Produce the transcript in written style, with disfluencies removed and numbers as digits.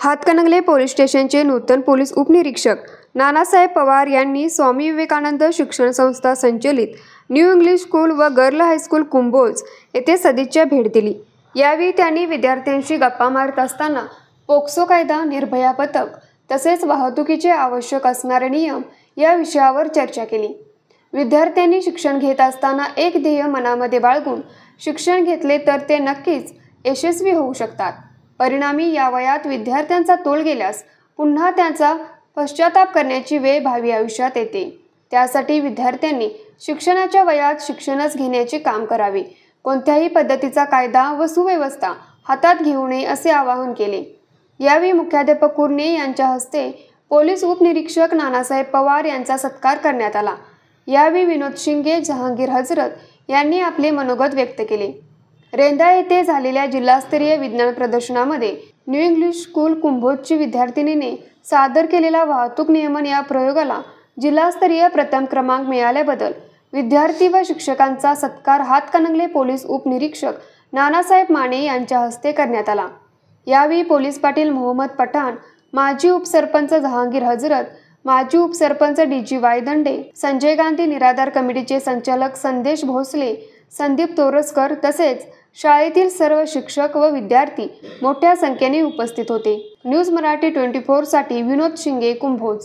Hatkanangale police स्टेशनचे नूतन police उपनिरीक्षक नानासाहेब पवार यांनी स्वामी विवेकानंद शिक्षण संस्था संचलित न्यू इंग्लिश स्कूल व गर्ल हायस्कूल कुंभोज येथे सदिच्छा भेट दिली। यावेळी त्यांनी विद्यार्थ्यांशी गप्पा मारत असताना पोक्सो कायदा, निर्भया पथक तसेच वाहतुकीचे आवश्यक असणारे नियम या विषयावर चर्चा केली। विद्यार्थ्यांनी शिक्षण घेत असताना एक ध्येय मनामध्ये बाळगून शिक्षण घेतले तर ते नक्कीच यशस्वी होऊ शकतात। परिणामी या वयात विद्यार्थ्यांचा तोल गेल्यास पुन्हा त्यांचा पश्चाताप करण्याची वेळ भावी आयुष्यात येते। त्यासाठी विद्यार्थ्यांनी शिक्षणाच्या वयात शिक्षणच घेण्याचे काम करावे, कोणत्याही पद्धतीचा कायदा व सुव्यवस्था हातात घेऊ नये असे आवाहन केले। यावेळी मुख्याध्यापक कुर्णे यांच्या हस्ते पोलीस उपनिरीक्षक नानासाहेब पवार यांचा सत्कार करण्यात आला। यावेळी विनोद शिंगे, जहांगीर हजरत यांनी आपले मनोगत व्यक्त केले। रेंदा येथे झालेल्या जिल्हास्तरीय विज्ञान प्रदर्शनामध्ये न्यू इंग्लिश स्कूल कुंभोजची विद्यार्थिनीने सादर केलेला वाहतूक नियमन या प्रयोगाला जिल्हास्तरीय प्रथम क्रमांक मिळाल्याबद्दल विद्यार्थी व शिक्षकांचा सत्कार हातकणंगले पोलीस उपनिरीक्षक नानासाहेब माने यांच्या हस्ते करण्यात आला। यावेळी पोलीस पाटील मोहम्मद पठाण, माजी उपसरपंच जहांगीर हजरत, माजी उपसरपंच DG वायदंडे, संजय गांधी निराधार कमिटीचे संचालक संदेश भोसले, संदीप तोरसकर तसेच शाळेतील सर्व शिक्षक व विद्यार्थी मोठ्या संख्येने उपस्थित होते। न्यूज मराठी 24 साठी विनोद शिंगे, कुंभोज।